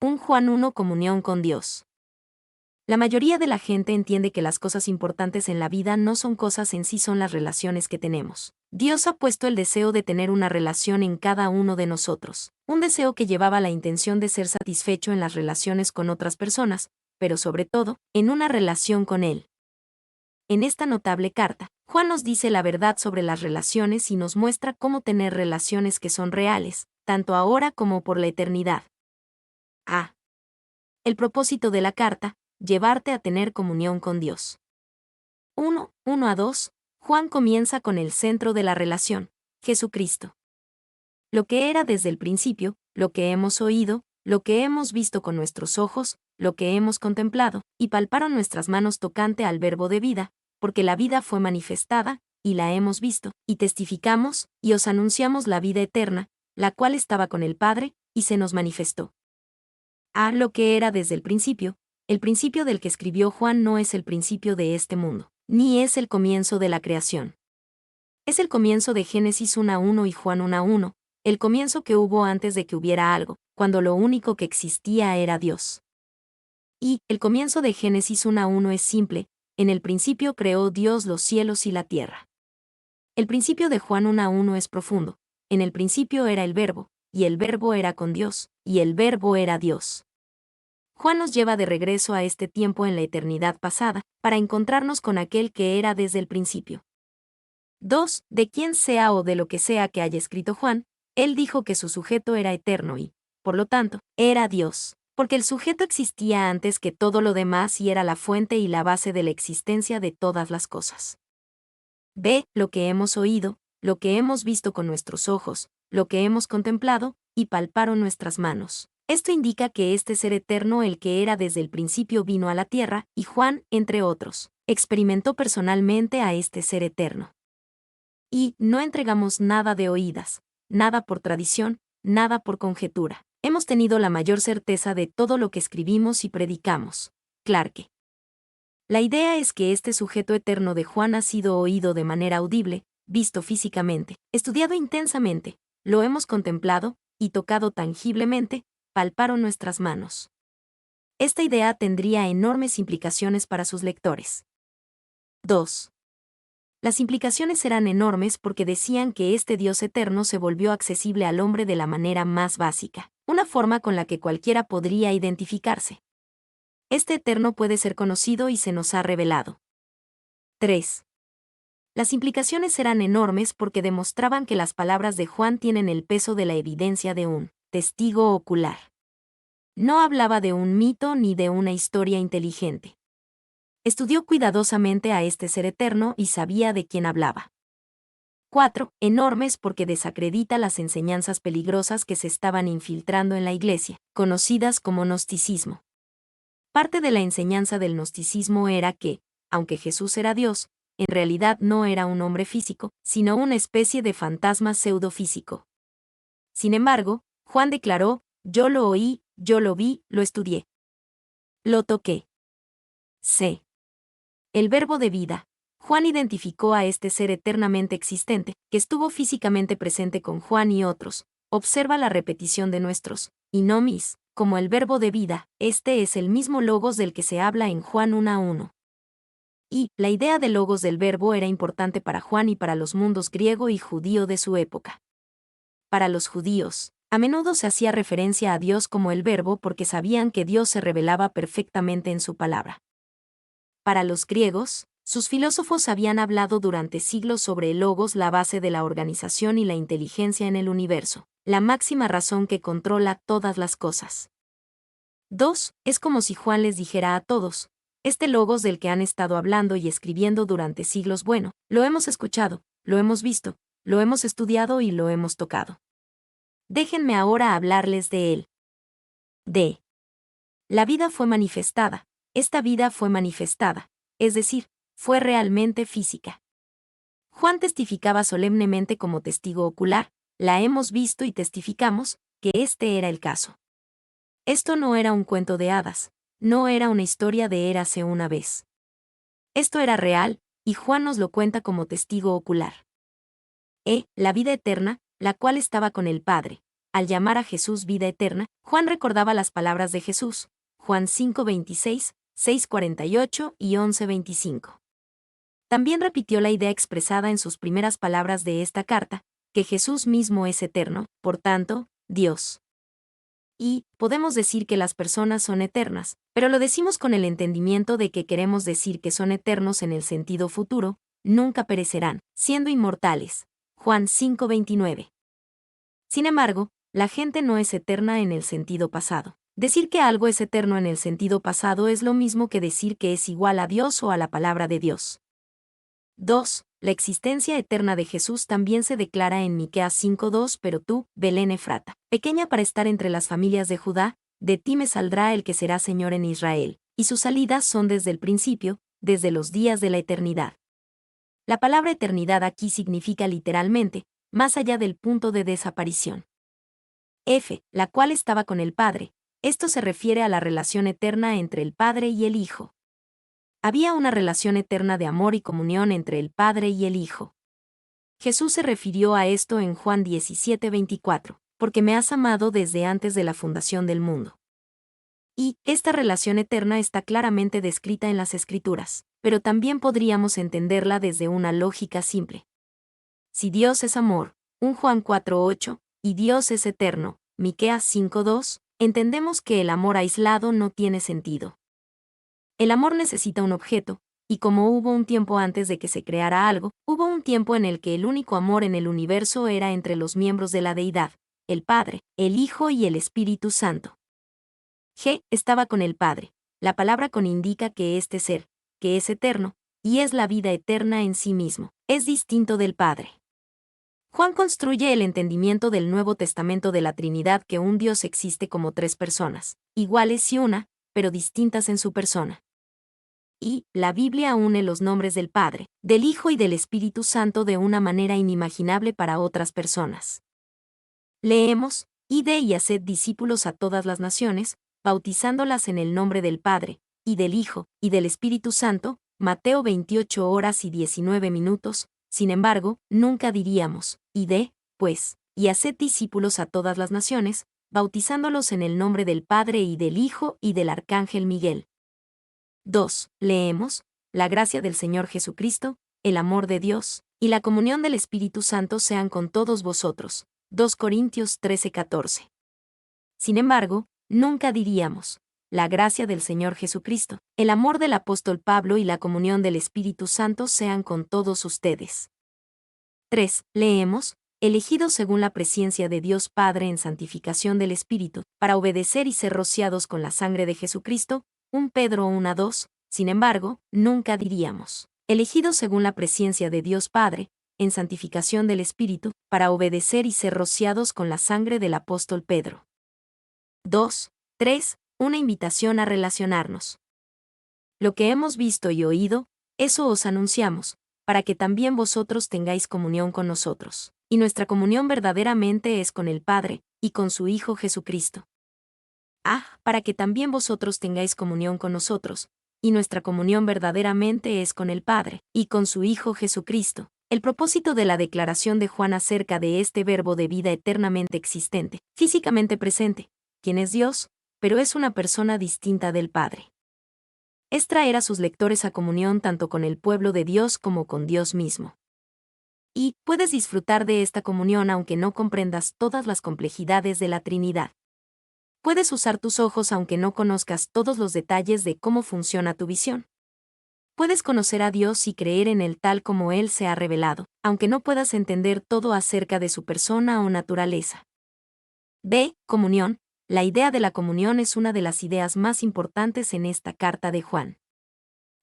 Un Juan 1 Comunión con Dios. La mayoría de la gente entiende que las cosas importantes en la vida no son cosas en sí, son las relaciones que tenemos. Dios ha puesto el deseo de tener una relación en cada uno de nosotros, un deseo que llevaba la intención de ser satisfecho en las relaciones con otras personas, pero sobre todo, en una relación con Él. En esta notable carta, Juan nos dice la verdad sobre las relaciones y nos muestra cómo tener relaciones que son reales, tanto ahora como por la eternidad. A. El propósito de la carta: llevarte a tener comunión con Dios. 1:1-2, Juan comienza con el centro de la relación, Jesucristo. Lo que era desde el principio, lo que hemos oído, lo que hemos visto con nuestros ojos, lo que hemos contemplado, y palparon nuestras manos tocante al Verbo de vida, porque la vida fue manifestada, y la hemos visto, y testificamos, y os anunciamos la vida eterna, la cual estaba con el Padre, y se nos manifestó. Lo que era desde el principio del que escribió Juan no es el principio de este mundo, ni es el comienzo de la creación. Es el comienzo de Génesis 1:1 y Juan 1:1, el comienzo que hubo antes de que hubiera algo, cuando lo único que existía era Dios. Y el comienzo de Génesis 1:1 es simple: en el principio creó Dios los cielos y la tierra. El principio de Juan 1:1 es profundo: en el principio era el Verbo, y el Verbo era con Dios, y el Verbo era Dios. Juan nos lleva de regreso a este tiempo en la eternidad pasada, para encontrarnos con aquel que era desde el principio. 2. De quien sea o de lo que sea que haya escrito Juan, él dijo que su sujeto era eterno y, por lo tanto, era Dios, porque el sujeto existía antes que todo lo demás y era la fuente y la base de la existencia de todas las cosas. B. Lo que hemos oído, lo que hemos visto con nuestros ojos, lo que hemos contemplado, y palparon nuestras manos. Esto indica que este ser eterno, el que era desde el principio, vino a la tierra, y Juan, entre otros, experimentó personalmente a este ser eterno. Y no entregamos nada de oídas, nada por tradición, nada por conjetura. Hemos tenido la mayor certeza de todo lo que escribimos y predicamos. Clarke. La idea es que este sujeto eterno de Juan ha sido oído de manera audible, visto físicamente, estudiado intensamente, lo hemos contemplado, y tocado tangiblemente, palparon nuestras manos. Esta idea tendría enormes implicaciones para sus lectores. 2. Las implicaciones eran enormes porque decían que este Dios eterno se volvió accesible al hombre de la manera más básica, una forma con la que cualquiera podría identificarse. Este eterno puede ser conocido y se nos ha revelado. 3. Las implicaciones eran enormes porque demostraban que las palabras de Juan tienen el peso de la evidencia de un testigo ocular. No hablaba de un mito ni de una historia inteligente. Estudió cuidadosamente a este ser eterno y sabía de quién hablaba. 4. Enormes porque desacredita las enseñanzas peligrosas que se estaban infiltrando en la Iglesia, conocidas como gnosticismo. Parte de la enseñanza del gnosticismo era que, aunque Jesús era Dios, en realidad no era un hombre físico, sino una especie de fantasma pseudofísico. Sin embargo, Juan declaró: yo lo oí, yo lo vi, lo estudié. Lo toqué. C. El Verbo de vida. Juan identificó a este ser eternamente existente, que estuvo físicamente presente con Juan y otros. Observa la repetición de nuestros nomis, como el Verbo de vida. Este es el mismo logos del que se habla en Juan 1:1. Y la idea de logos del Verbo era importante para Juan y para los mundos griego y judío de su época. Para los judíos, a menudo se hacía referencia a Dios como el Verbo porque sabían que Dios se revelaba perfectamente en su palabra. Para los griegos, sus filósofos habían hablado durante siglos sobre el logos, la base de la organización y la inteligencia en el universo, la máxima razón que controla todas las cosas. 2. Es como si Juan les dijera a todos: este logos del que han estado hablando y escribiendo durante siglos, bueno, lo hemos escuchado, lo hemos visto, lo hemos estudiado y lo hemos tocado. Déjenme ahora hablarles de él. D. La vida fue manifestada. Esta vida fue manifestada, es decir, fue realmente física. Juan testificaba solemnemente como testigo ocular: la hemos visto y testificamos que este era el caso. Esto no era un cuento de hadas, no era una historia de érase una vez. Esto era real, y Juan nos lo cuenta como testigo ocular. La vida eterna, la cual estaba con el Padre, al llamar a Jesús vida eterna, Juan recordaba las palabras de Jesús, Juan 5:26, 6:48 y 11:25. También repitió la idea expresada en sus primeras palabras de esta carta, que Jesús mismo es eterno, por tanto, Dios. Y podemos decir que las personas son eternas, pero lo decimos con el entendimiento de que queremos decir que son eternos en el sentido futuro, nunca perecerán, siendo inmortales. Juan 5:29. Sin embargo, la gente no es eterna en el sentido pasado. Decir que algo es eterno en el sentido pasado es lo mismo que decir que es igual a Dios o a la palabra de Dios. 2. La existencia eterna de Jesús también se declara en Miqueas 5:2, pero tú, Belén Efrata, pequeña para estar entre las familias de Judá, de ti me saldrá el que será Señor en Israel, y sus salidas son desde el principio, desde los días de la eternidad. La palabra eternidad aquí significa literalmente, más allá del punto de desaparición. F, la cual estaba con el Padre. Esto se refiere a la relación eterna entre el Padre y el Hijo. Había una relación eterna de amor y comunión entre el Padre y el Hijo. Jesús se refirió a esto en Juan 17:24, porque me has amado desde antes de la fundación del mundo. Y esta relación eterna está claramente descrita en las Escrituras, pero también podríamos entenderla desde una lógica simple. Si Dios es amor, 1 Juan 4:8, y Dios es eterno, Miqueas 5:2, entendemos que el amor aislado no tiene sentido. El amor necesita un objeto, y como hubo un tiempo antes de que se creara algo, hubo un tiempo en el que el único amor en el universo era entre los miembros de la deidad, el Padre, el Hijo y el Espíritu Santo. G estaba con el Padre. La palabra con indica que este ser, que es eterno, y es la vida eterna en sí mismo, es distinto del Padre. Juan construye el entendimiento del Nuevo Testamento de la Trinidad que un Dios existe como tres personas, iguales y una, pero distintas en su persona. Y la Biblia une los nombres del Padre, del Hijo y del Espíritu Santo de una manera inimaginable para otras personas. Leemos, id y haced discípulos a todas las naciones, bautizándolas en el nombre del Padre, y del Hijo, y del Espíritu Santo, Mateo 28:19. Sin embargo, nunca diríamos, id, pues, y haced discípulos a todas las naciones, bautizándolos en el nombre del Padre y del Hijo y del Arcángel Miguel. 2. Leemos, la gracia del Señor Jesucristo, el amor de Dios, y la comunión del Espíritu Santo sean con todos vosotros. 2 Corintios 13:14. Sin embargo, nunca diríamos, la gracia del Señor Jesucristo, el amor del apóstol Pablo y la comunión del Espíritu Santo sean con todos ustedes. 3. Leemos, elegidos según la presciencia de Dios Padre en santificación del Espíritu, para obedecer y ser rociados con la sangre de Jesucristo, 1 Pedro 1:2, sin embargo, nunca diríamos, elegidos según la presciencia de Dios Padre, en santificación del Espíritu, para obedecer y ser rociados con la sangre del apóstol Pedro. 2. 3. Una invitación a relacionarnos. Lo que hemos visto y oído, eso os anunciamos, para que también vosotros tengáis comunión con nosotros, y nuestra comunión verdaderamente es con el Padre, y con su Hijo Jesucristo. Para que también vosotros tengáis comunión con nosotros, y nuestra comunión verdaderamente es con el Padre, y con su Hijo Jesucristo. El propósito de la declaración de Juan acerca de este verbo de vida eternamente existente, físicamente presente, quien es Dios, pero es una persona distinta del Padre. Es traer a sus lectores a comunión tanto con el pueblo de Dios como con Dios mismo. Y puedes disfrutar de esta comunión aunque no comprendas todas las complejidades de la Trinidad. Puedes usar tus ojos aunque no conozcas todos los detalles de cómo funciona tu visión. Puedes conocer a Dios y creer en Él tal como Él se ha revelado, aunque no puedas entender todo acerca de su persona o naturaleza. B. Comunión. La idea de la comunión es una de las ideas más importantes en esta carta de Juan.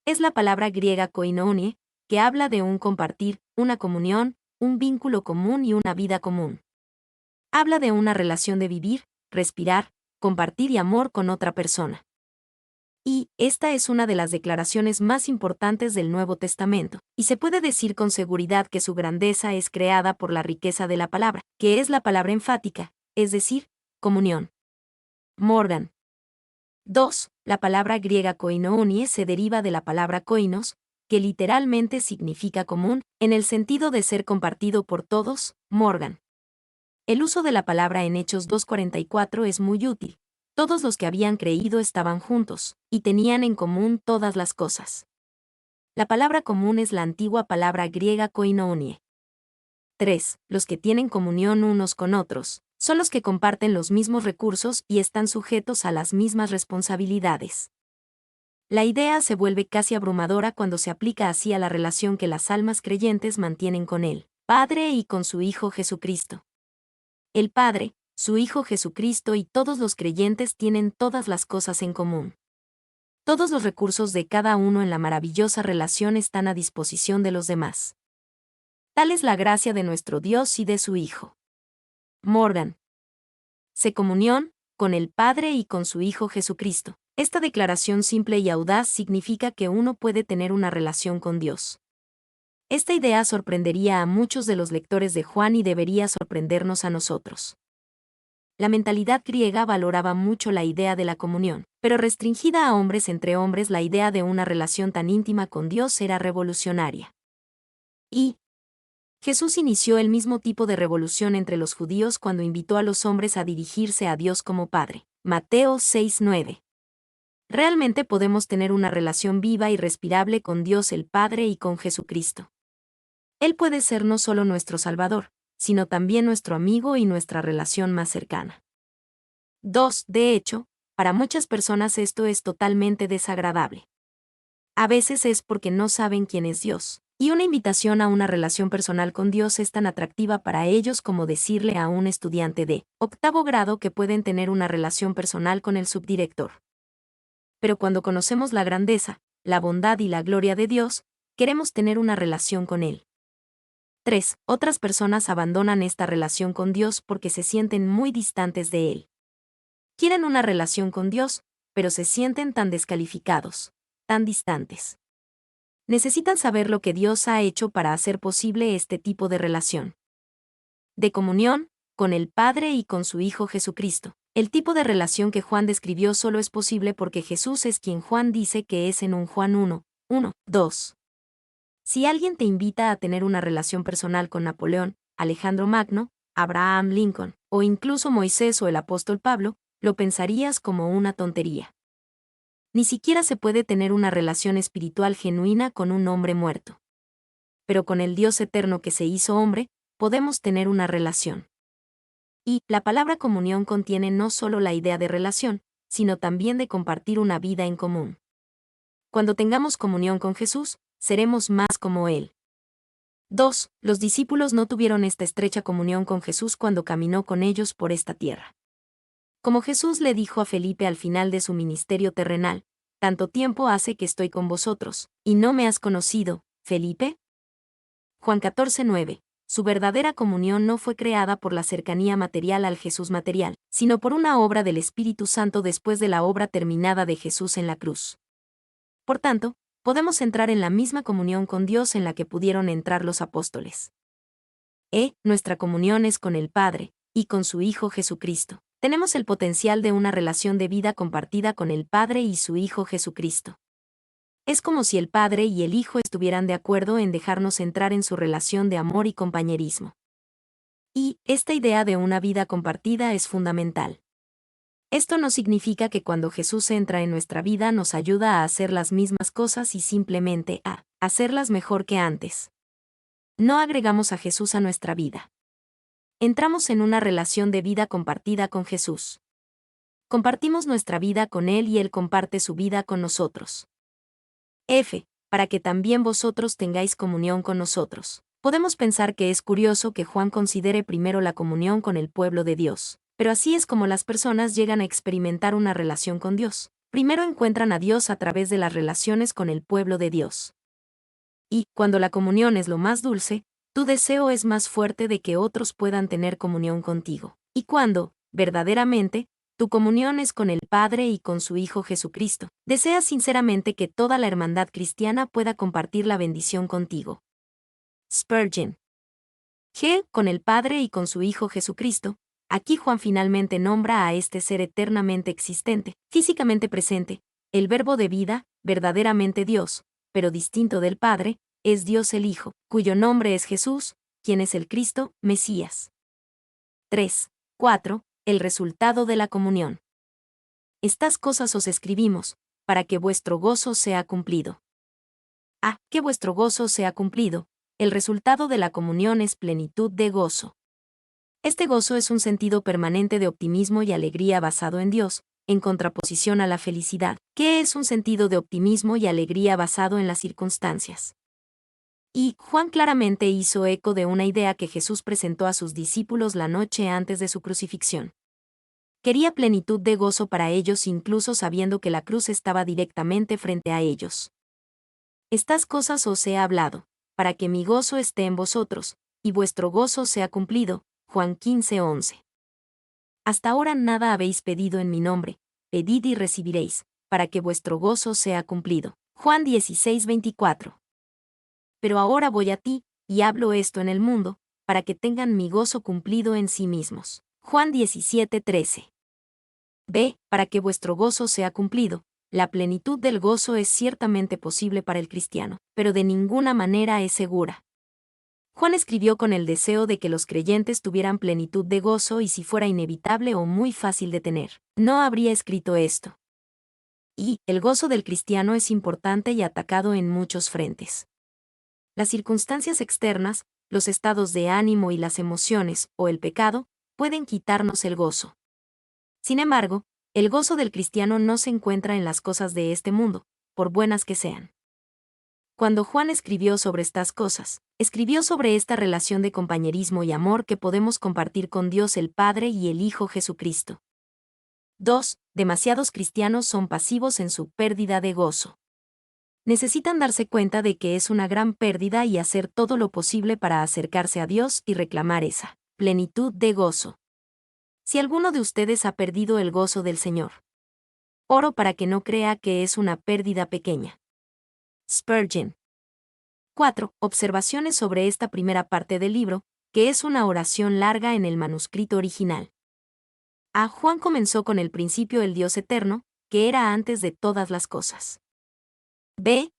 Es la palabra griega koinonie, que habla de un compartir, una comunión, un vínculo común y una vida común. Habla de una relación de vivir, respirar, compartir y amor con otra persona. Y esta es una de las declaraciones más importantes del Nuevo Testamento, y se puede decir con seguridad que su grandeza es creada por la riqueza de la palabra, que es la palabra enfática, es decir, comunión. Morgan. 2. La palabra griega koinonie se deriva de la palabra koinos, que literalmente significa común, en el sentido de ser compartido por todos, Morgan. El uso de la palabra en Hechos 2:44 es muy útil. Todos los que habían creído estaban juntos, y tenían en común todas las cosas. La palabra común es la antigua palabra griega koinonie. 3. Los que tienen comunión unos con otros, son los que comparten los mismos recursos y están sujetos a las mismas responsabilidades. La idea se vuelve casi abrumadora cuando se aplica así a la relación que las almas creyentes mantienen con el Padre y con su Hijo Jesucristo. El Padre, su Hijo Jesucristo y todos los creyentes tienen todas las cosas en común. Todos los recursos de cada uno en la maravillosa relación están a disposición de los demás. Tal es la gracia de nuestro Dios y de su Hijo. Morgan. Se comunión con el Padre y con su Hijo Jesucristo. Esta declaración simple y audaz significa que uno puede tener una relación con Dios. Esta idea sorprendería a muchos de los lectores de Juan y debería sorprendernos a nosotros. La mentalidad griega valoraba mucho la idea de la comunión, pero restringida a hombres entre hombres, la idea de una relación tan íntima con Dios era revolucionaria. Y Jesús inició el mismo tipo de revolución entre los judíos cuando invitó a los hombres a dirigirse a Dios como Padre. Mateo 6:9. Realmente podemos tener una relación viva y respirable con Dios el Padre y con Jesucristo. Él puede ser no solo nuestro Salvador, sino también nuestro amigo y nuestra relación más cercana. 2. De hecho, para muchas personas esto es totalmente desagradable. A veces es porque no saben quién es Dios, y una invitación a una relación personal con Dios es tan atractiva para ellos como decirle a un estudiante de octavo grado que pueden tener una relación personal con el subdirector. Pero cuando conocemos la grandeza, la bondad y la gloria de Dios, queremos tener una relación con Él. 3. Otras personas abandonan esta relación con Dios porque se sienten muy distantes de Él. Quieren una relación con Dios, pero se sienten tan descalificados, tan distantes. Necesitan saber lo que Dios ha hecho para hacer posible este tipo de relación. De comunión, con el Padre y con su Hijo Jesucristo. El tipo de relación que Juan describió solo es posible porque Jesús es quien Juan dice que es en un Juan 1:2. Si alguien te invita a tener una relación personal con Napoleón, Alejandro Magno, Abraham Lincoln, o incluso Moisés o el apóstol Pablo, lo pensarías como una tontería. Ni siquiera se puede tener una relación espiritual genuina con un hombre muerto. Pero con el Dios eterno que se hizo hombre, podemos tener una relación. Y la palabra comunión contiene no solo la idea de relación, sino también de compartir una vida en común. Cuando tengamos comunión con Jesús, seremos más como Él. 2. Los discípulos no tuvieron esta estrecha comunión con Jesús cuando caminó con ellos por esta tierra. Como Jesús le dijo a Felipe al final de su ministerio terrenal, «Tanto tiempo hace que estoy con vosotros, y no me has conocido, Felipe». Juan 14:9. Su verdadera comunión no fue creada por la cercanía material al Jesús material, sino por una obra del Espíritu Santo después de la obra terminada de Jesús en la cruz. Por tanto, podemos entrar en la misma comunión con Dios en la que pudieron entrar los apóstoles. Nuestra comunión es con el Padre, y con su Hijo Jesucristo. Tenemos el potencial de una relación de vida compartida con el Padre y su Hijo Jesucristo. Es como si el Padre y el Hijo estuvieran de acuerdo en dejarnos entrar en su relación de amor y compañerismo. Y esta idea de una vida compartida es fundamental. Esto no significa que cuando Jesús entra en nuestra vida nos ayuda a hacer las mismas cosas y simplemente a hacerlas mejor que antes. No agregamos a Jesús a nuestra vida. Entramos en una relación de vida compartida con Jesús. Compartimos nuestra vida con Él y Él comparte su vida con nosotros. Para que también vosotros tengáis comunión con nosotros. Podemos pensar que es curioso que Juan considere primero la comunión con el pueblo de Dios. Pero así es como las personas llegan a experimentar una relación con Dios. Primero encuentran a Dios a través de las relaciones con el pueblo de Dios. Y, cuando la comunión es lo más dulce, tu deseo es más fuerte de que otros puedan tener comunión contigo. Y cuando, verdaderamente, tu comunión es con el Padre y con su Hijo Jesucristo, deseas sinceramente que toda la hermandad cristiana pueda compartir la bendición contigo. Spurgeon. Con el Padre y con su Hijo Jesucristo. Aquí Juan finalmente nombra a este ser eternamente existente, físicamente presente, el Verbo de vida, verdaderamente Dios, pero distinto del Padre, es Dios el Hijo, cuyo nombre es Jesús, quien es el Cristo, Mesías. 3, 4, el resultado de la comunión. Estas cosas os escribimos, para que vuestro gozo sea cumplido. Que vuestro gozo sea cumplido. El resultado de la comunión es plenitud de gozo. Este gozo es un sentido permanente de optimismo y alegría basado en Dios, en contraposición a la felicidad, que es un sentido de optimismo y alegría basado en las circunstancias. Y Juan claramente hizo eco de una idea que Jesús presentó a sus discípulos la noche antes de su crucifixión. Quería plenitud de gozo para ellos incluso sabiendo que la cruz estaba directamente frente a ellos. Estas cosas os he hablado, para que mi gozo esté en vosotros, y vuestro gozo sea cumplido. Juan 15:11. Hasta ahora nada habéis pedido en mi nombre, pedid y recibiréis, para que vuestro gozo sea cumplido. Juan 16:24. Pero ahora voy a ti, y hablo esto en el mundo, para que tengan mi gozo cumplido en sí mismos. Juan 17:13. Para que vuestro gozo sea cumplido. La plenitud del gozo es ciertamente posible para el cristiano, pero de ninguna manera es segura. Juan escribió con el deseo de que los creyentes tuvieran plenitud de gozo y si fuera inevitable o muy fácil de tener, no habría escrito esto. Y el gozo del cristiano es importante y atacado en muchos frentes. Las circunstancias externas, los estados de ánimo y las emociones, o el pecado, pueden quitarnos el gozo. Sin embargo, el gozo del cristiano no se encuentra en las cosas de este mundo, por buenas que sean. Cuando Juan escribió sobre estas cosas, escribió sobre esta relación de compañerismo y amor que podemos compartir con Dios el Padre y el Hijo Jesucristo. 2. Demasiados cristianos son pasivos en su pérdida de gozo. Necesitan darse cuenta de que es una gran pérdida y hacer todo lo posible para acercarse a Dios y reclamar esa plenitud de gozo. Si alguno de ustedes ha perdido el gozo del Señor, oro para que no crea que es una pérdida pequeña. Spurgeon. 4. Observaciones sobre esta primera parte del libro, que es una oración larga en el manuscrito original. Juan comenzó con el principio el Dios eterno, que era antes de todas las cosas.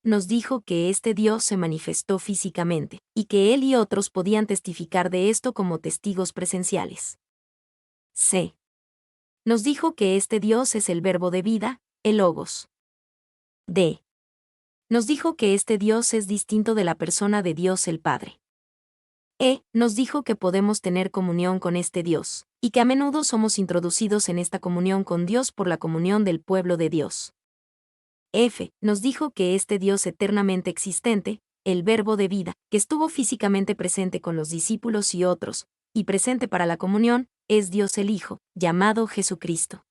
Nos dijo que este Dios se manifestó físicamente, y que él y otros podían testificar de esto como testigos presenciales. Nos dijo que este Dios es el verbo de vida, el Logos. Nos dijo que este Dios es distinto de la persona de Dios el Padre. Nos dijo que podemos tener comunión con este Dios, y que a menudo somos introducidos en esta comunión con Dios por la comunión del pueblo de Dios. Nos dijo que este Dios eternamente existente, el verbo de vida, que estuvo físicamente presente con los discípulos y otros, y presente para la comunión, es Dios el Hijo, llamado Jesucristo.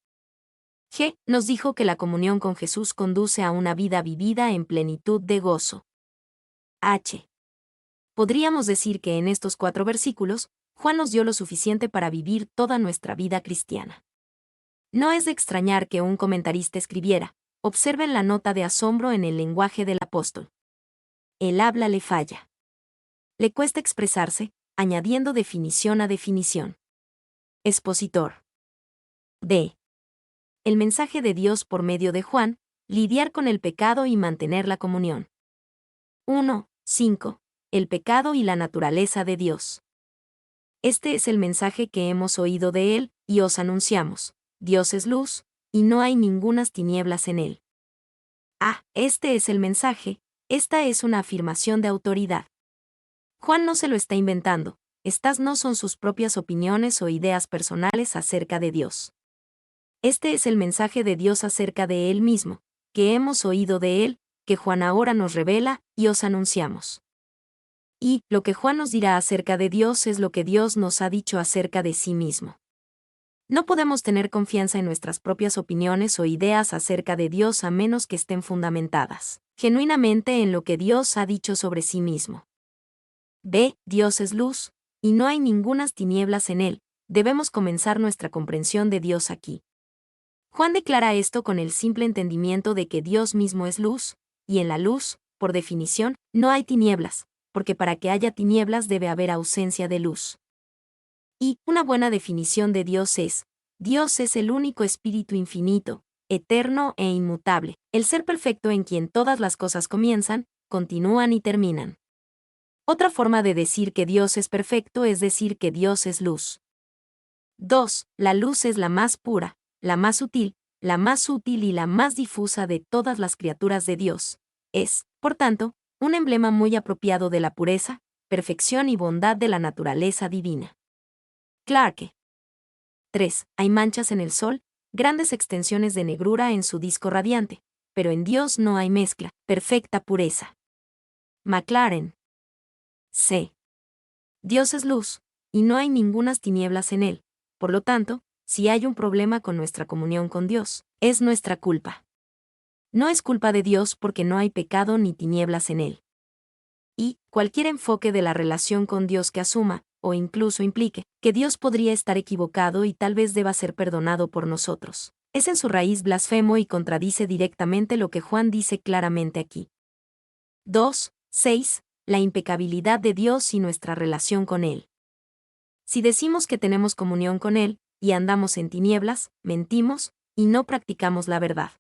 Nos dijo que la comunión con Jesús conduce a una vida vivida en plenitud de gozo. Podríamos decir que en estos 4 versículos, Juan nos dio lo suficiente para vivir toda nuestra vida cristiana. No es de extrañar que un comentarista escribiera: observen la nota de asombro en el lenguaje del apóstol. El habla le falla. Le cuesta expresarse, añadiendo definición a definición. Expositor. El mensaje de Dios por medio de Juan, lidiar con el pecado y mantener la comunión. 1:5. El pecado y la naturaleza de Dios. Este es el mensaje que hemos oído de él, y os anunciamos: Dios es luz, y no hay ningunas tinieblas en él. Este es el mensaje, esta es una afirmación de autoridad. Juan no se lo está inventando, estas no son sus propias opiniones o ideas personales acerca de Dios. Este es el mensaje de Dios acerca de él mismo, que hemos oído de él, que Juan ahora nos revela, y os anunciamos. Y lo que Juan nos dirá acerca de Dios es lo que Dios nos ha dicho acerca de sí mismo. No podemos tener confianza en nuestras propias opiniones o ideas acerca de Dios a menos que estén fundamentadas genuinamente en lo que Dios ha dicho sobre sí mismo. Dios es luz, y no hay ningunas tinieblas en él. Debemos comenzar nuestra comprensión de Dios aquí. Juan declara esto con el simple entendimiento de que Dios mismo es luz, y en la luz, por definición, no hay tinieblas, porque para que haya tinieblas debe haber ausencia de luz. Y una buena definición de Dios es: Dios es el único Espíritu infinito, eterno e inmutable, el ser perfecto en quien todas las cosas comienzan, continúan y terminan. Otra forma de decir que Dios es perfecto es decir que Dios es luz. 2. La luz es la más pura, la más sutil, la más útil y la más difusa de todas las criaturas de Dios. Es, por tanto, un emblema muy apropiado de la pureza, perfección y bondad de la naturaleza divina. Clarke. 3. Hay manchas en el sol, grandes extensiones de negrura en su disco radiante, pero en Dios no hay mezcla, perfecta pureza. Maclaren. C. Dios es luz, y no hay ningunas tinieblas en él. Por lo tanto, si hay un problema con nuestra comunión con Dios, es nuestra culpa. No es culpa de Dios porque no hay pecado ni tinieblas en él. Y cualquier enfoque de la relación con Dios que asuma, o incluso implique, que Dios podría estar equivocado y tal vez deba ser perdonado por nosotros, es en su raíz blasfemo y contradice directamente lo que Juan dice claramente aquí. 2. 6. La impecabilidad de Dios y nuestra relación con Él. Si decimos que tenemos comunión con Él, y andamos en tinieblas, mentimos, y no practicamos la verdad.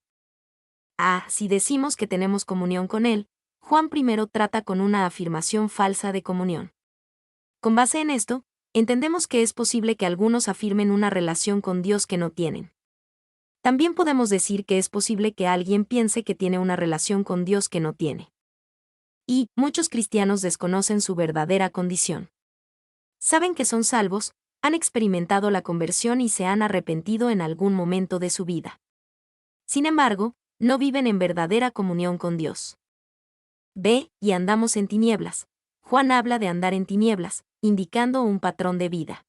Si decimos que tenemos comunión con Él, Juan primero trata con una afirmación falsa de comunión. Con base en esto, entendemos que es posible que algunos afirmen una relación con Dios que no tienen. También podemos decir que es posible que alguien piense que tiene una relación con Dios que no tiene. Y muchos cristianos desconocen su verdadera condición. Saben que son salvos, han experimentado la conversión y se han arrepentido en algún momento de su vida. Sin embargo, no viven en verdadera comunión con Dios. Y andamos en tinieblas. Juan habla de andar en tinieblas, indicando un patrón de vida.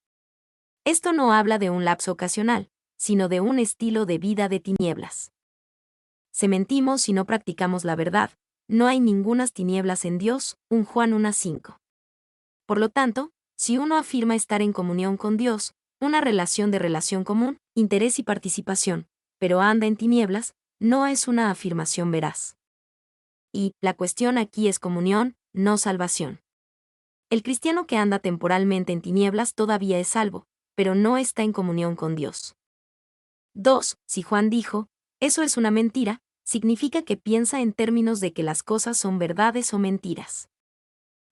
Esto no habla de un lapso ocasional, sino de un estilo de vida de tinieblas. Si mentimos y no practicamos la verdad, no hay ningunas tinieblas en Dios, 1 Juan 1:5. Por lo tanto, si uno afirma estar en comunión con Dios, una relación de relación común, interés y participación, pero anda en tinieblas, no es una afirmación veraz. Y la cuestión aquí es comunión, no salvación. El cristiano que anda temporalmente en tinieblas todavía es salvo, pero no está en comunión con Dios. 2. Si Juan dijo, eso es una mentira, significa que piensa en términos de que las cosas son verdades o mentiras.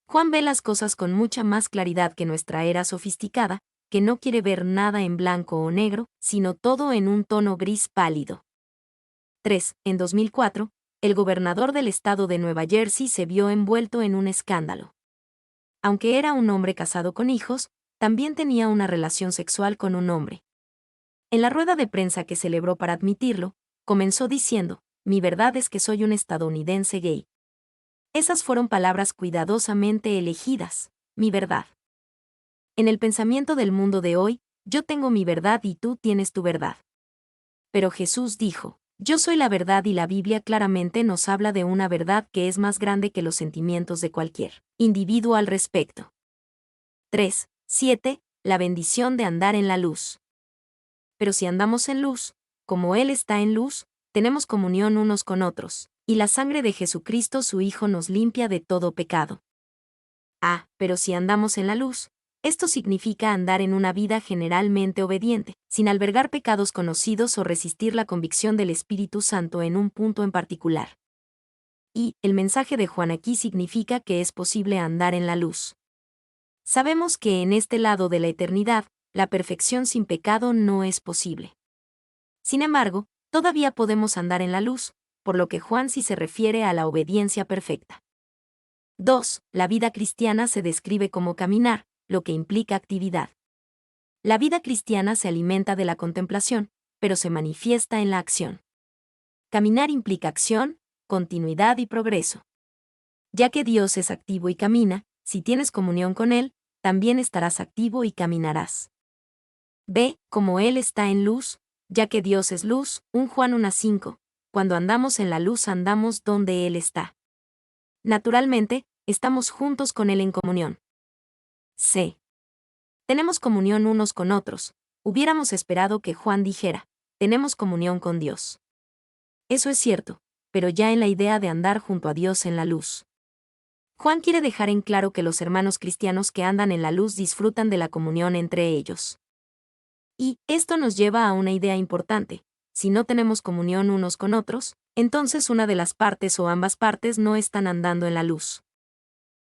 Juan ve las cosas con mucha más claridad que nuestra era sofisticada, que no quiere ver nada en blanco o negro, sino todo en un tono gris pálido. 3. En 2004, el gobernador del estado de Nueva Jersey se vio envuelto en un escándalo. Aunque era un hombre casado con hijos, también tenía una relación sexual con un hombre. En la rueda de prensa que celebró para admitirlo, comenzó diciendo, mi verdad es que soy un estadounidense gay. Esas fueron palabras cuidadosamente elegidas, mi verdad. En el pensamiento del mundo de hoy, yo tengo mi verdad y tú tienes tu verdad. Pero Jesús dijo, yo soy la verdad y la Biblia claramente nos habla de una verdad que es más grande que los sentimientos de cualquier individuo al respecto. 3. 7. La bendición de andar en la luz. Pero si andamos en luz, como Él está en luz, tenemos comunión unos con otros, y la sangre de Jesucristo su Hijo nos limpia de todo pecado. Pero si andamos en la luz, esto significa andar en una vida generalmente obediente, sin albergar pecados conocidos o resistir la convicción del Espíritu Santo en un punto en particular. Y el mensaje de Juan aquí significa que es posible andar en la luz. Sabemos que en este lado de la eternidad, la perfección sin pecado no es posible. Sin embargo, todavía podemos andar en la luz, por lo que Juan sí se refiere a la obediencia perfecta. 2. La vida cristiana se describe como caminar, lo que implica actividad. La vida cristiana se alimenta de la contemplación, pero se manifiesta en la acción. Caminar implica acción, continuidad y progreso. Ya que Dios es activo y camina, si tienes comunión con Él, también estarás activo y caminarás. Como Él está en luz, ya que Dios es luz, 1 Juan 1:5, cuando andamos en la luz andamos donde Él está. Naturalmente, estamos juntos con Él en comunión. Tenemos comunión unos con otros. Hubiéramos esperado que Juan dijera, tenemos comunión con Dios. Eso es cierto, pero ya en la idea de andar junto a Dios en la luz. Juan quiere dejar en claro que los hermanos cristianos que andan en la luz disfrutan de la comunión entre ellos. Y esto nos lleva a una idea importante. Si no tenemos comunión unos con otros, entonces una de las partes o ambas partes no están andando en la luz.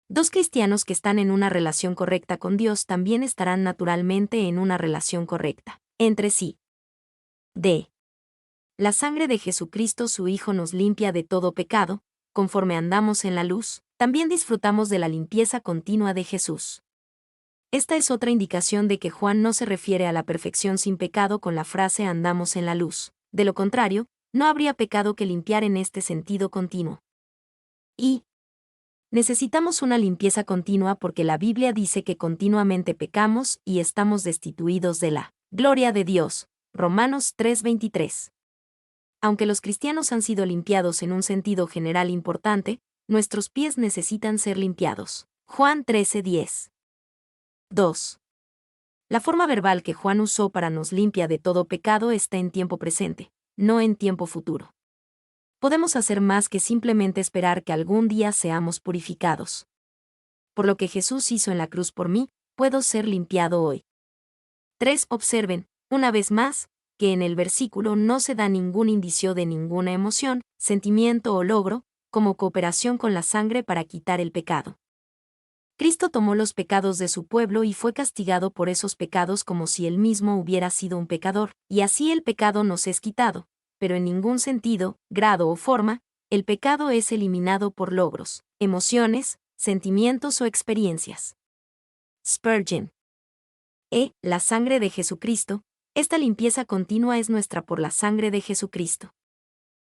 Dos cristianos que están en una relación correcta con Dios también estarán naturalmente en una relación correcta entre sí. D. La sangre de Jesucristo su Hijo nos limpia de todo pecado, conforme andamos en la luz, también disfrutamos de la limpieza continua de Jesús. Esta es otra indicación de que Juan no se refiere a la perfección sin pecado con la frase andamos en la luz. De lo contrario, no habría pecado que limpiar en este sentido continuo. Y necesitamos una limpieza continua porque la Biblia dice que continuamente pecamos y estamos destituidos de la gloria de Dios. Romanos 3:23. Aunque los cristianos han sido limpiados en un sentido general importante, nuestros pies necesitan ser limpiados. Juan 13:10. 2. La forma verbal que Juan usó para nos limpia de todo pecado está en tiempo presente, no en tiempo futuro. Podemos hacer más que simplemente esperar que algún día seamos purificados. Por lo que Jesús hizo en la cruz por mí, puedo ser limpiado hoy. 3. Observen, una vez más, que en el versículo no se da ningún indicio de ninguna emoción, sentimiento o logro, como cooperación con la sangre para quitar el pecado. Cristo tomó los pecados de su pueblo y fue castigado por esos pecados como si él mismo hubiera sido un pecador, y así el pecado nos es quitado, pero en ningún sentido, grado o forma, el pecado es eliminado por logros, emociones, sentimientos o experiencias. Spurgeon. La sangre de Jesucristo, esta limpieza continua es nuestra por la sangre de Jesucristo.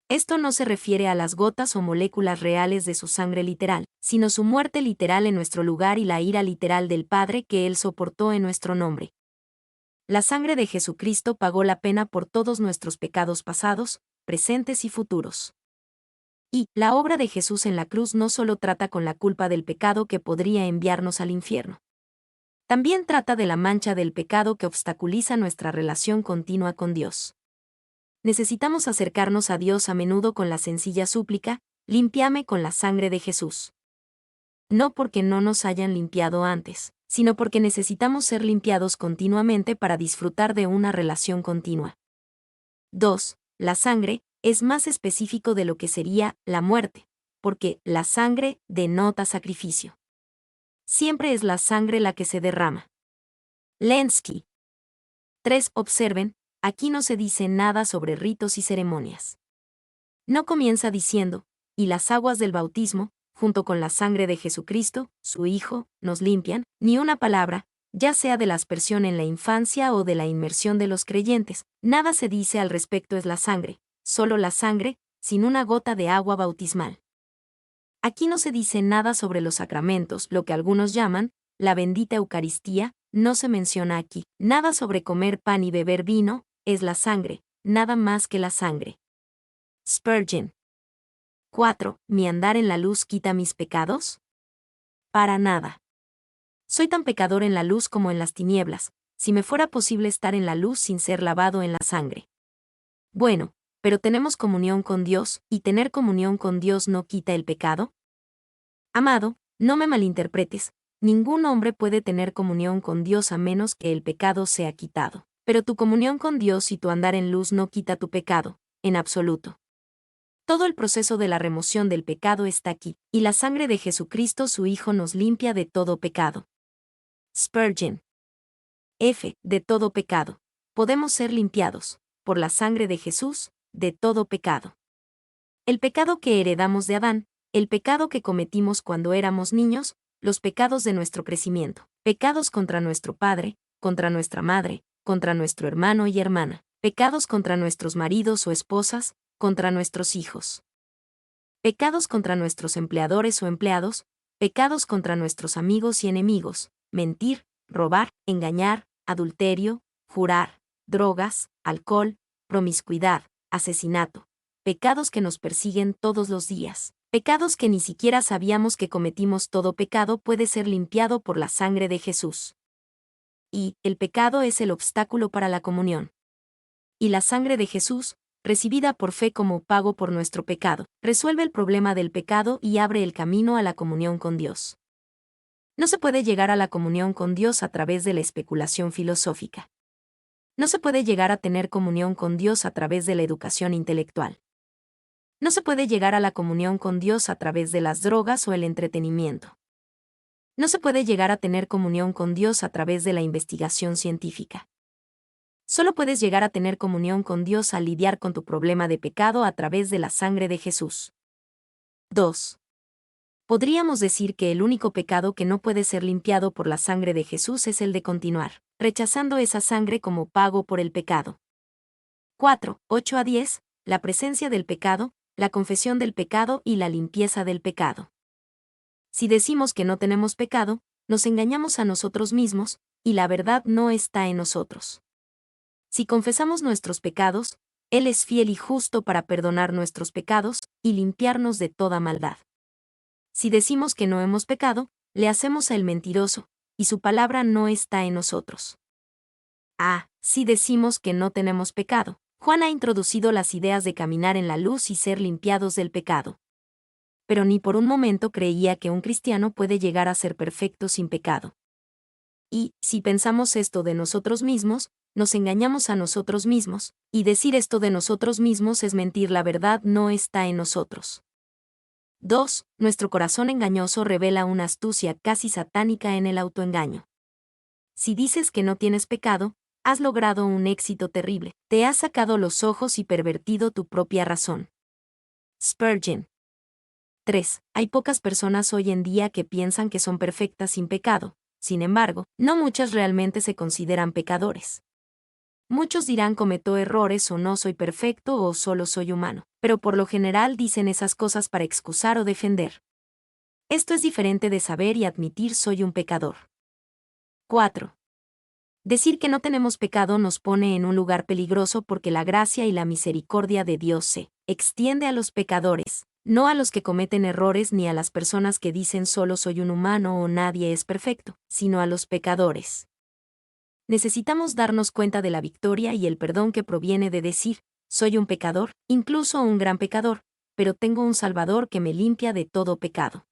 Esto no se refiere a las gotas o moléculas reales de su sangre literal, sino su muerte literal en nuestro lugar y la ira literal del Padre que Él soportó en nuestro nombre. La sangre de Jesucristo pagó la pena por todos nuestros pecados pasados, presentes y futuros. Y la obra de Jesús en la cruz no solo trata con la culpa del pecado que podría enviarnos al infierno. También trata de la mancha del pecado que obstaculiza nuestra relación continua con Dios. Necesitamos acercarnos a Dios a menudo con la sencilla súplica, límpiame con la sangre de Jesús. No porque no nos hayan limpiado antes, sino porque necesitamos ser limpiados continuamente para disfrutar de una relación continua. 2. La sangre es más específico de lo que sería la muerte, porque la sangre denota sacrificio. Siempre es la sangre la que se derrama. Lenski. 3. Observen, aquí no se dice nada sobre ritos y ceremonias. No comienza diciendo, y las aguas del bautismo, junto con la sangre de Jesucristo, su Hijo, nos limpian, ni una palabra, ya sea de la aspersión en la infancia o de la inmersión de los creyentes, nada se dice al respecto es la sangre, solo la sangre, sin una gota de agua bautismal. Aquí no se dice nada sobre los sacramentos, lo que algunos llaman, la bendita Eucaristía, no se menciona aquí, nada sobre comer pan y beber vino, es la sangre, nada más que la sangre. Spurgeon. 4. ¿Mi andar en la luz quita mis pecados? Para nada. Soy tan pecador en la luz como en las tinieblas, si me fuera posible estar en la luz sin ser lavado en la sangre. Bueno, pero tenemos comunión con Dios, ¿y tener comunión con Dios no quita el pecado? Amado, no me malinterpretes, ningún hombre puede tener comunión con Dios a menos que el pecado sea quitado. Pero tu comunión con Dios y tu andar en luz no quita tu pecado, en absoluto. Todo el proceso de la remoción del pecado está aquí, y la sangre de Jesucristo su Hijo nos limpia de todo pecado. Spurgeon. De todo pecado. Podemos ser limpiados, por la sangre de Jesús, de todo pecado. El pecado que heredamos de Adán, el pecado que cometimos cuando éramos niños, los pecados de nuestro crecimiento, pecados contra nuestro padre, contra nuestra madre, contra nuestro hermano y hermana, pecados contra nuestros maridos o esposas, contra nuestros hijos. Pecados contra nuestros empleadores o empleados, pecados contra nuestros amigos y enemigos, mentir, robar, engañar, adulterio, jurar, drogas, alcohol, promiscuidad, asesinato, pecados que nos persiguen todos los días, pecados que ni siquiera sabíamos que cometimos. Todo pecado puede ser limpiado por la sangre de Jesús. Y el pecado es el obstáculo para la comunión. Y la sangre de Jesús, recibida por fe como pago por nuestro pecado, resuelve el problema del pecado y abre el camino a la comunión con Dios. No se puede llegar a la comunión con Dios a través de la especulación filosófica. No se puede llegar a tener comunión con Dios a través de la educación intelectual. No se puede llegar a la comunión con Dios a través de las drogas o el entretenimiento. No se puede llegar a tener comunión con Dios a través de la investigación científica. Solo puedes llegar a tener comunión con Dios al lidiar con tu problema de pecado a través de la sangre de Jesús. 2. Podríamos decir que el único pecado que no puede ser limpiado por la sangre de Jesús es el de continuar, rechazando esa sangre como pago por el pecado. 4. 8 a 10. La presencia del pecado, la confesión del pecado y la limpieza del pecado. Si decimos que no tenemos pecado, nos engañamos a nosotros mismos, y la verdad no está en nosotros. Si confesamos nuestros pecados, Él es fiel y justo para perdonar nuestros pecados y limpiarnos de toda maldad. Si decimos que no hemos pecado, le hacemos a Él mentiroso, y su palabra no está en nosotros. Si decimos que no tenemos pecado, Juan ha introducido las ideas de caminar en la luz y ser limpiados del pecado. Pero ni por un momento creía que un cristiano puede llegar a ser perfecto sin pecado. Y, si pensamos esto de nosotros mismos, nos engañamos a nosotros mismos, y decir esto de nosotros mismos es mentir, la verdad no está en nosotros. 2. Nuestro corazón engañoso revela una astucia casi satánica en el autoengaño. Si dices que no tienes pecado, has logrado un éxito terrible, te has sacado los ojos y pervertido tu propia razón. Spurgeon. 3. Hay pocas personas hoy en día que piensan que son perfectas sin pecado, sin embargo, no muchas realmente se consideran pecadores. Muchos dirán cometo errores o no soy perfecto o solo soy humano, pero por lo general dicen esas cosas para excusar o defender. Esto es diferente de saber y admitir soy un pecador. 4. Decir que no tenemos pecado nos pone en un lugar peligroso porque la gracia y la misericordia de Dios se extiende a los pecadores, no a los que cometen errores ni a las personas que dicen solo soy un humano o nadie es perfecto, sino a los pecadores. Necesitamos darnos cuenta de la victoria y el perdón que proviene de decir, soy un pecador, incluso un gran pecador, pero tengo un Salvador que me limpia de todo pecado.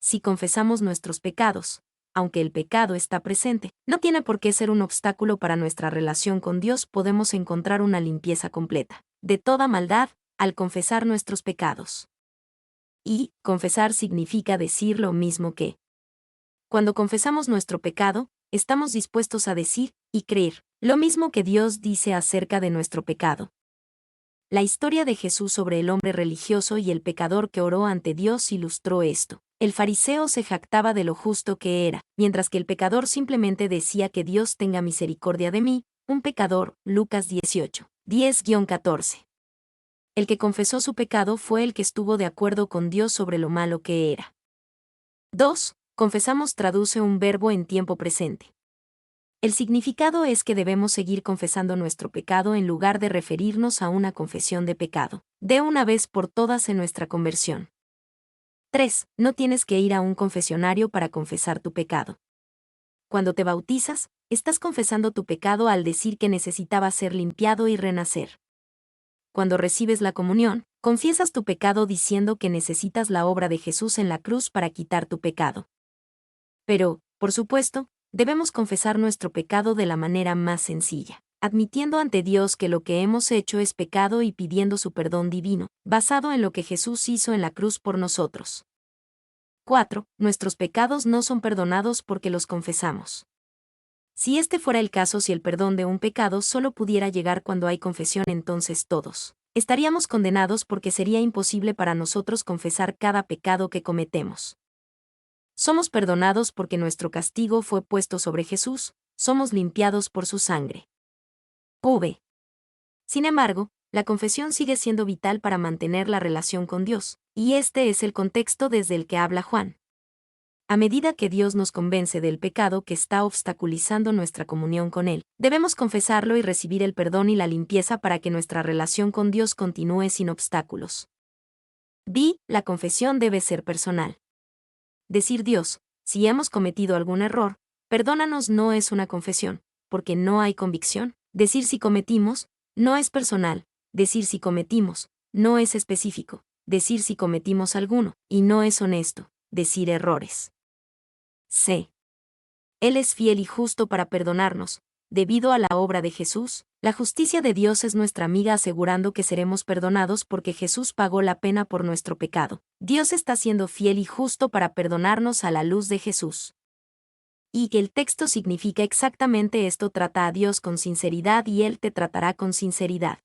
Si confesamos nuestros pecados, aunque el pecado está presente, no tiene por qué ser un obstáculo para nuestra relación con Dios, podemos encontrar una limpieza completa de toda maldad al confesar nuestros pecados. Y confesar significa decir lo mismo que. Cuando confesamos nuestro pecado, estamos dispuestos a decir y creer lo mismo que Dios dice acerca de nuestro pecado. La historia de Jesús sobre el hombre religioso y el pecador que oró ante Dios ilustró esto. El fariseo se jactaba de lo justo que era, mientras que el pecador simplemente decía que Dios tenga misericordia de mí, un pecador. Lucas 18, 10-14. El que confesó su pecado fue el que estuvo de acuerdo con Dios sobre lo malo que era. 2. Confesamos traduce un verbo en tiempo presente. El significado es que debemos seguir confesando nuestro pecado en lugar de referirnos a una confesión de pecado, de una vez por todas en nuestra conversión. 3. No tienes que ir a un confesionario para confesar tu pecado. Cuando te bautizas, estás confesando tu pecado al decir que necesitabas ser limpiado y renacer. Cuando recibes la comunión, confiesas tu pecado diciendo que necesitas la obra de Jesús en la cruz para quitar tu pecado. Pero, por supuesto, debemos confesar nuestro pecado de la manera más sencilla, admitiendo ante Dios que lo que hemos hecho es pecado y pidiendo su perdón divino, basado en lo que Jesús hizo en la cruz por nosotros. 4. Nuestros pecados no son perdonados porque los confesamos. Si este fuera el caso, si el perdón de un pecado solo pudiera llegar cuando hay confesión, entonces todos estaríamos condenados porque sería imposible para nosotros confesar cada pecado que cometemos. Somos perdonados porque nuestro castigo fue puesto sobre Jesús, somos limpiados por su sangre. Sin embargo, la confesión sigue siendo vital para mantener la relación con Dios, y este es el contexto desde el que habla Juan. A medida que Dios nos convence del pecado que está obstaculizando nuestra comunión con Él, debemos confesarlo y recibir el perdón y la limpieza para que nuestra relación con Dios continúe sin obstáculos. La confesión debe ser personal. Decir Dios, si hemos cometido algún error, perdónanos no es una confesión, porque no hay convicción. Decir si cometimos, no es personal. Decir si cometimos, no es específico. Decir si cometimos alguno, y no es honesto. Decir errores. Él es fiel y justo para perdonarnos, debido a la obra de Jesús, la justicia de Dios es nuestra amiga asegurando que seremos perdonados porque Jesús pagó la pena por nuestro pecado. Dios está siendo fiel y justo para perdonarnos a la luz de Jesús. Y que el texto significa exactamente esto: trata a Dios con sinceridad y Él te tratará con sinceridad.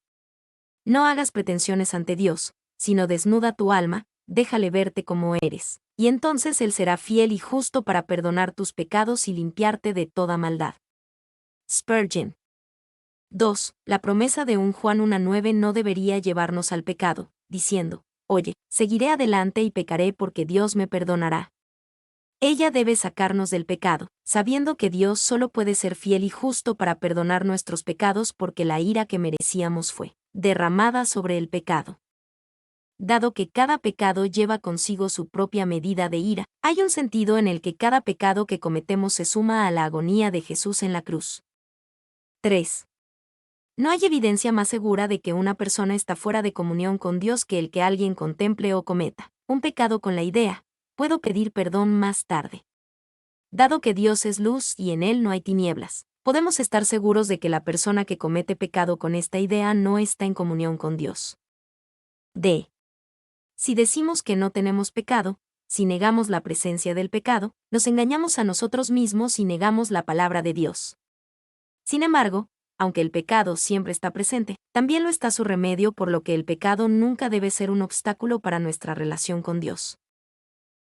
No hagas pretensiones ante Dios, sino desnuda tu alma, déjale verte como eres, y entonces Él será fiel y justo para perdonar tus pecados y limpiarte de toda maldad. Spurgeon. 2. La promesa de 1 Juan 1:9 no debería llevarnos al pecado, diciendo: oye, seguiré adelante y pecaré porque Dios me perdonará. Ella debe sacarnos del pecado, sabiendo que Dios solo puede ser fiel y justo para perdonar nuestros pecados porque la ira que merecíamos fue derramada sobre el pecado. Dado que cada pecado lleva consigo su propia medida de ira, hay un sentido en el que cada pecado que cometemos se suma a la agonía de Jesús en la cruz. 3. No hay evidencia más segura de que una persona está fuera de comunión con Dios que el que alguien contemple o cometa un pecado con la idea: puedo pedir perdón más tarde. Dado que Dios es luz y en Él no hay tinieblas, podemos estar seguros de que la persona que comete pecado con esta idea no está en comunión con Dios. D. Si decimos que no tenemos pecado, si negamos la presencia del pecado, nos engañamos a nosotros mismos y negamos la palabra de Dios. Sin embargo, aunque el pecado siempre está presente, también lo está su remedio, por lo que el pecado nunca debe ser un obstáculo para nuestra relación con Dios.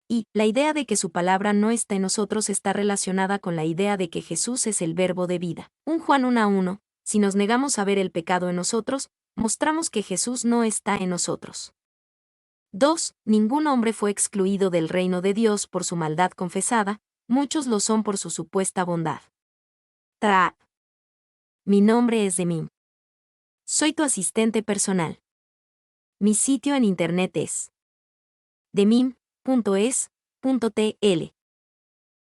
Y la idea de que su palabra no está en nosotros está relacionada con la idea de que Jesús es el verbo de vida. 1 Juan 1:1. Si nos negamos a ver el pecado en nosotros, mostramos que Jesús no está en nosotros. 2. Ningún hombre fue excluido del reino de Dios por su maldad confesada, muchos lo son por su supuesta bondad. Mi nombre es Demim. Soy tu asistente personal. Mi sitio en internet es demim.es.tl.